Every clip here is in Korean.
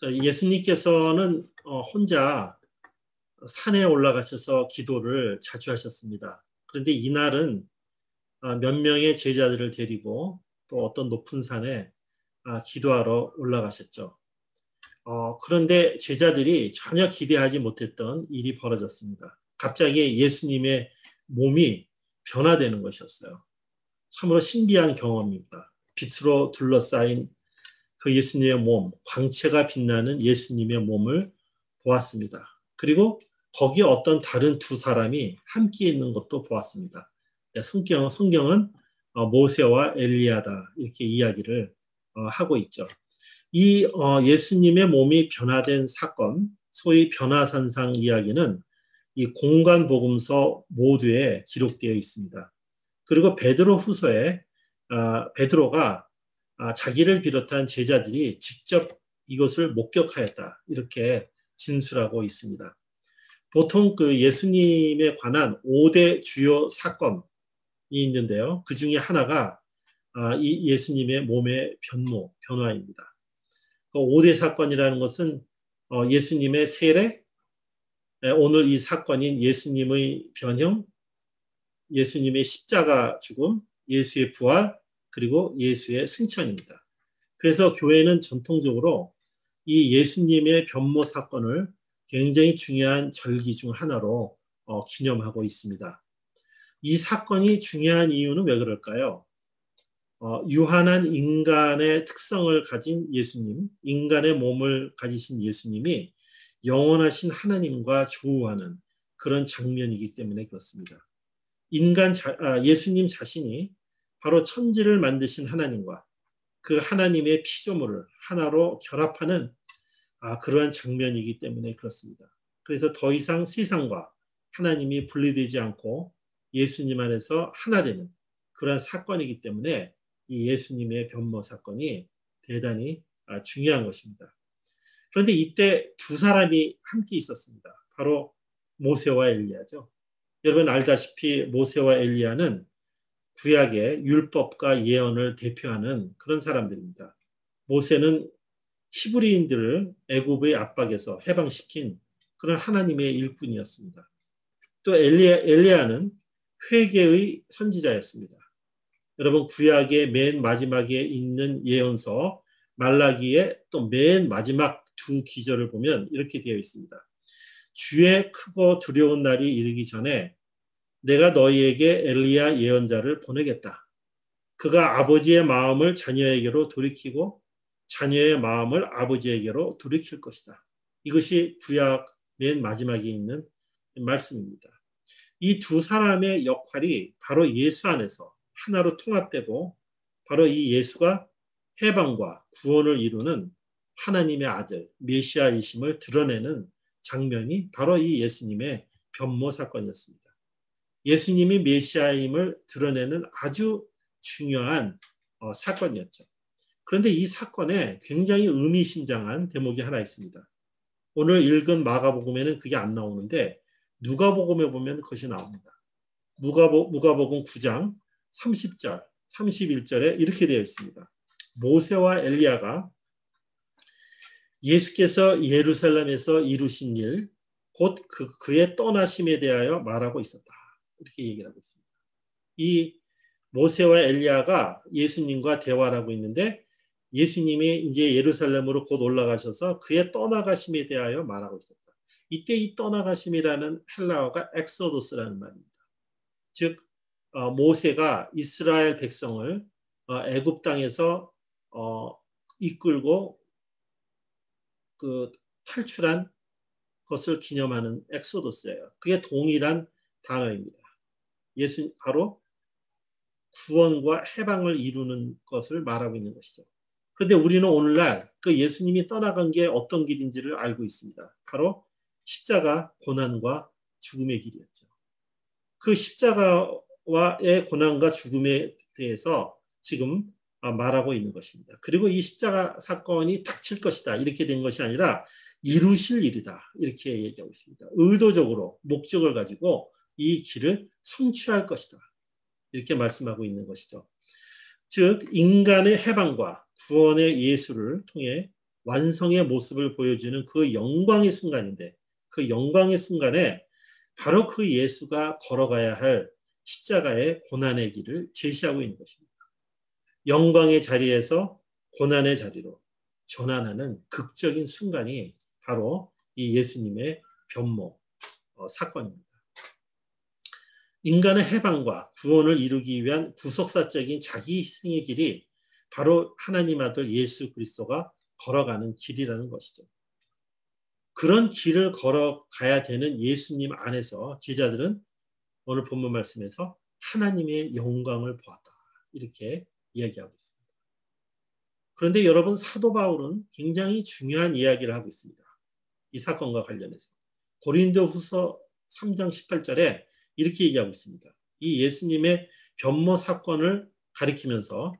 예수님께서는 혼자 산에 올라가셔서 기도를 자주 하셨습니다. 그런데 이날은 몇 명의 제자들을 데리고 또 어떤 높은 산에 기도하러 올라가셨죠. 그런데 제자들이 전혀 기대하지 못했던 일이 벌어졌습니다. 갑자기 예수님의 몸이 변화되는 것이었어요. 참으로 신기한 경험입니다. 빛으로 둘러싸인 그 예수님의 몸, 광채가 빛나는 예수님의 몸을 보았습니다. 그리고 거기에 어떤 다른 두 사람이 함께 있는 것도 보았습니다. 성경은 모세와 엘리야다 이렇게 이야기를 하고 있죠. 이 예수님의 몸이 변화된 사건, 소위 변화산상 이야기는 이 공관복음서 모두에 기록되어 있습니다. 그리고 베드로 후서에 베드로가 자기를 비롯한 제자들이 직접 이것을 목격하였다 이렇게 진술하고 있습니다. 보통 그 예수님에 관한 5대 주요 사건이 있는데요. 그 중에 하나가 이 예수님의 몸의 변화입니다. 그 5대 사건이라는 것은 예수님의 세례, 오늘 이 사건인 예수님의 변형, 예수님의 십자가 죽음, 예수의 부활, 그리고 예수의 승천입니다. 그래서 교회는 전통적으로 이 예수님의 변모 사건을 굉장히 중요한 절기 중 하나로 기념하고 있습니다. 이 사건이 중요한 이유는 왜 그럴까요? 유한한 인간의 특성을 가진 예수님, 인간의 몸을 가지신 예수님이 영원하신 하나님과 조우하는 그런 장면이기 때문에 그렇습니다. 예수님 자신이 바로 천지를 만드신 하나님과 그 하나님의 피조물을 하나로 결합하는 그러한 장면이기 때문에 그렇습니다. 그래서 더 이상 세상과 하나님이 분리되지 않고 예수님 안에서 하나 되는 그러한 사건이기 때문에 이 예수님의 변모 사건이 대단히 중요한 것입니다. 그런데 이때 두 사람이 함께 있었습니다. 바로 모세와 엘리야죠. 여러분 알다시피 모세와 엘리야는 구약의 율법과 예언을 대표하는 그런 사람들입니다. 모세는 히브리인들을 애굽의 압박에서 해방시킨 그런 하나님의 일꾼이었습니다. 또 엘리야는 회개의 선지자였습니다. 여러분 구약의 맨 마지막에 있는 예언서 말라기의 또 맨 마지막 두 기절을 보면 이렇게 되어 있습니다. 주의 크고 두려운 날이 이르기 전에 내가 너희에게 엘리야 예언자를 보내겠다. 그가 아버지의 마음을 자녀에게로 돌이키고 자녀의 마음을 아버지에게로 돌이킬 것이다. 이것이 구약 맨 마지막에 있는 말씀입니다. 이 두 사람의 역할이 바로 예수 안에서 하나로 통합되고 바로 이 예수가 해방과 구원을 이루는 하나님의 아들 메시아이심을 드러내는 장면이 바로 이 예수님의 변모 사건이었습니다. 예수님이 메시아임을 드러내는 아주 중요한 사건이었죠. 그런데 이 사건에 굉장히 의미심장한 대목이 하나 있습니다. 오늘 읽은 마가복음에는 그게 안 나오는데 누가복음에 보면 그것이 나옵니다. 누가복음 9장 30절, 31절에 이렇게 되어 있습니다. 모세와 엘리야가 예수께서 예루살렘에서 이루신 일, 곧 그의 떠나심에 대하여 말하고 있었다. 이렇게 얘기를 하고 있습니다. 이 모세와 엘리야가 예수님과 대화를 하고 있는데 예수님이 이제 예루살렘으로 곧 올라가셔서 그의 떠나가심에 대하여 말하고 있었다. 이때 이 떠나가심이라는 헬라어가 엑소도스라는 말입니다. 즉 모세가 이스라엘 백성을 애굽 땅에서 이끌고 그 탈출한 것을 기념하는 엑소도스예요. 그게 동일한 단어입니다. 바로 구원과 해방을 이루는 것을 말하고 있는 것이죠. 그런데 우리는 오늘날 그 예수님이 떠나간 게 어떤 길인지를 알고 있습니다. 바로 십자가 고난과 죽음의 길이었죠. 그 십자가와의 고난과 죽음에 대해서 지금 말하고 있는 것입니다. 그리고 이 십자가 사건이 닥칠 것이다 이렇게 된 것이 아니라 이루실 일이다 이렇게 얘기하고 있습니다. 의도적으로 목적을 가지고 이 길을 성취할 것이다 이렇게 말씀하고 있는 것이죠. 즉 인간의 해방과 구원의 예수를 통해 완성의 모습을 보여주는 그 영광의 순간인데, 그 영광의 순간에 바로 그 예수가 걸어가야 할 십자가의 고난의 길을 제시하고 있는 것입니다. 영광의 자리에서 고난의 자리로 전환하는 극적인 순간이 바로 이 예수님의 변모 사건입니다. 인간의 해방과 구원을 이루기 위한 구속사적인 자기 희생의 길이 바로 하나님 아들 예수 그리스도가 걸어가는 길이라는 것이죠. 그런 길을 걸어가야 되는 예수님 안에서 제자들은 오늘 본문 말씀에서 하나님의 영광을 보았다. 이렇게 이야기하고 있습니다. 그런데 여러분, 사도 바울은 굉장히 중요한 이야기를 하고 있습니다. 이 사건과 관련해서. 고린도후서 3장 18절에 이렇게 얘기하고 있습니다. 이 예수님의 변모 사건을 가리키면서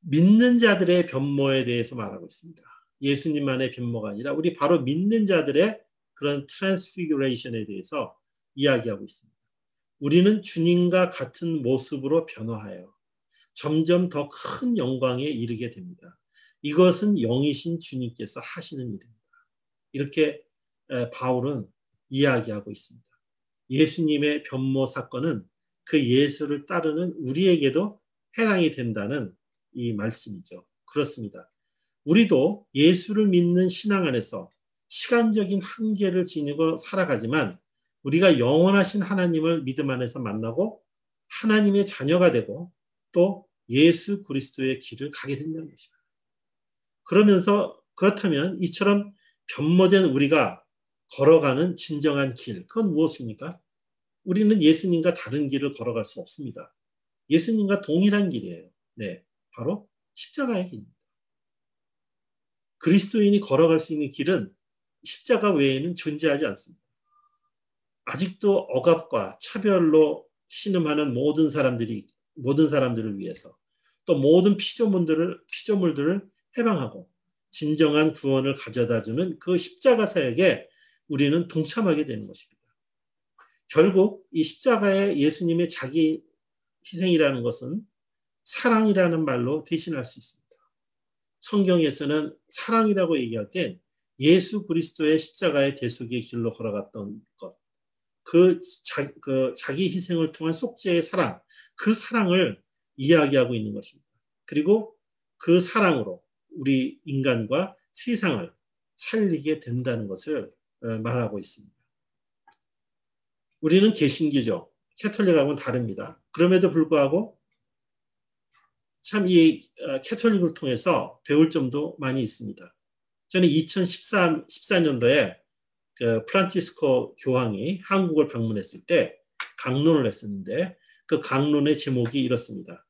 믿는 자들의 변모에 대해서 말하고 있습니다. 예수님만의 변모가 아니라 우리 바로 믿는 자들의 그런 트랜스피규레이션에 대해서 이야기하고 있습니다. 우리는 주님과 같은 모습으로 변화하여 점점 더 큰 영광에 이르게 됩니다. 이것은 영이신 주님께서 하시는 일입니다. 이렇게 바울은 이야기하고 있습니다. 예수님의 변모 사건은 그 예수를 따르는 우리에게도 해당이 된다는 이 말씀이죠. 그렇습니다. 우리도 예수를 믿는 신앙 안에서 시간적인 한계를 지니고 살아가지만 우리가 영원하신 하나님을 믿음 안에서 만나고 하나님의 자녀가 되고 또 예수 그리스도의 길을 가게 된다는 것입니다. 그러면서 그렇다면 이처럼 변모된 우리가 걸어가는 진정한 길, 그건 무엇입니까? 우리는 예수님과 다른 길을 걸어갈 수 없습니다. 예수님과 동일한 길이에요. 네, 바로 십자가의 길입니다. 그리스도인이 걸어갈 수 있는 길은 십자가 외에는 존재하지 않습니다. 아직도 억압과 차별로 신음하는 모든 사람들을 위해서 또 모든 피조물들을 해방하고 진정한 구원을 가져다주는 그 십자가 사역에 우리는 동참하게 되는 것입니다. 결국 이 십자가의 예수님의 자기 희생이라는 것은 사랑이라는 말로 대신할 수 있습니다. 성경에서는 사랑이라고 얘기할 때 예수 그리스도의 십자가의 대속의 길로 걸어갔던 것, 그 자기 희생을 통한 속죄의 사랑, 그 사랑을 이야기하고 있는 것입니다. 그리고 그 사랑으로 우리 인간과 세상을 살리게 된다는 것을 말하고 있습니다. 우리는 개신교죠. 캐톨릭하고는 다릅니다. 그럼에도 불구하고 참 이 캐톨릭을 통해서 배울 점도 많이 있습니다. 저는 2014년도에 그 프란치스코 교황이 한국을 방문했을 때 강론을 했었는데 그 강론의 제목이 이렇습니다.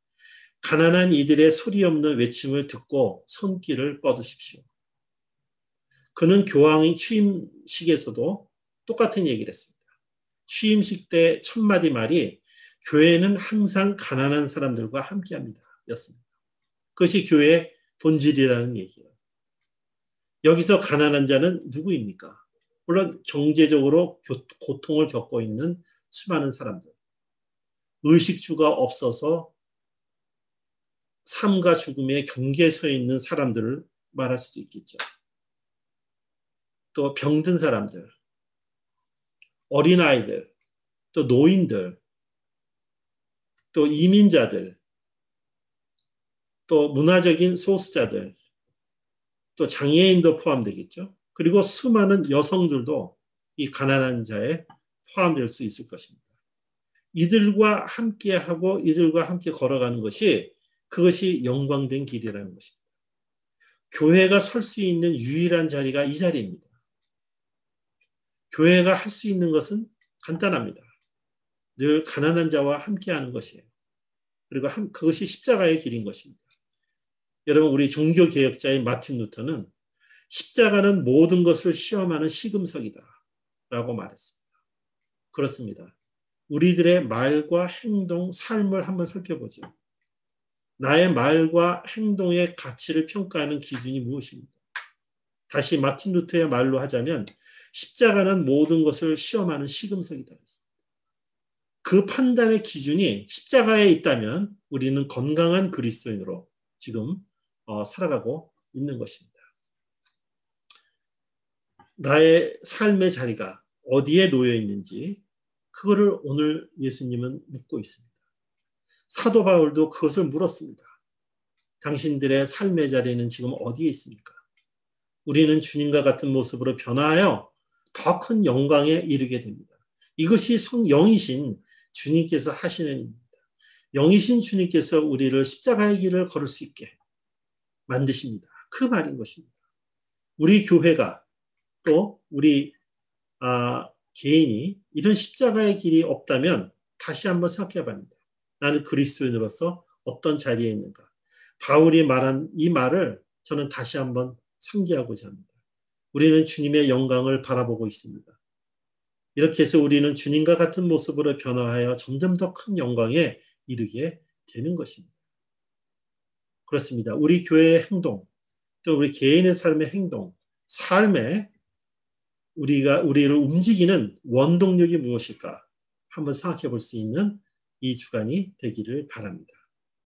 가난한 이들의 소리 없는 외침을 듣고 손길을 뻗으십시오. 그는 교황의 취임식에서도 똑같은 얘기를 했습니다. 취임식 때 첫 마디 말이 교회는 항상 가난한 사람들과 함께합니다. 였습니다. 그것이 교회의 본질이라는 얘기예요. 여기서 가난한 자는 누구입니까? 물론 경제적으로 고통을 겪고 있는 수많은 사람들. 의식주가 없어서 삶과 죽음의 경계에 서 있는 사람들을 말할 수도 있겠죠. 또 병든 사람들, 어린아이들, 또 노인들, 또 이민자들, 또 문화적인 소수자들, 또 장애인도 포함되겠죠. 그리고 수많은 여성들도 이 가난한 자에 포함될 수 있을 것입니다. 이들과 함께하고 이들과 함께 걸어가는 그것이 영광된 길이라는 것입니다. 교회가 설 수 있는 유일한 자리가 이 자리입니다. 교회가 할 수 있는 것은 간단합니다. 늘 가난한 자와 함께하는 것이에요. 그리고 그것이 십자가의 길인 것입니다. 여러분, 우리 종교개혁자인 마틴 루터는 십자가는 모든 것을 시험하는 시금석이다 라고 말했습니다. 그렇습니다. 우리들의 말과 행동, 삶을 한번 살펴보죠. 나의 말과 행동의 가치를 평가하는 기준이 무엇입니까? 다시 마틴 루터의 말로 하자면 십자가는 모든 것을 시험하는 시금석이다. 그 판단의 기준이 십자가에 있다면 우리는 건강한 그리스도인으로 지금 살아가고 있는 것입니다. 나의 삶의 자리가 어디에 놓여 있는지 그거를 오늘 예수님은 묻고 있습니다. 사도 바울도 그것을 물었습니다. 당신들의 삶의 자리는 지금 어디에 있습니까? 우리는 주님과 같은 모습으로 변화하여 더 큰 영광에 이르게 됩니다. 이것이 영이신 주님께서 하시는 일입니다. 영이신 주님께서 우리를 십자가의 길을 걸을 수 있게 만드십니다. 그 말인 것입니다. 우리 교회가 또 우리 개인이 이런 십자가의 길이 없다면 다시 한번 생각해 봅니다. 나는 그리스도인으로서 어떤 자리에 있는가. 바울이 말한 이 말을 저는 다시 한번 상기하고자 합니다. 우리는 주님의 영광을 바라보고 있습니다. 이렇게 해서 우리는 주님과 같은 모습으로 변화하여 점점 더 큰 영광에 이르게 되는 것입니다. 그렇습니다. 우리 교회의 행동, 또 우리 개인의 삶의 행동, 삶에 우리를 움직이는 원동력이 무엇일까 한번 생각해 볼 수 있는 이 주간이 되기를 바랍니다.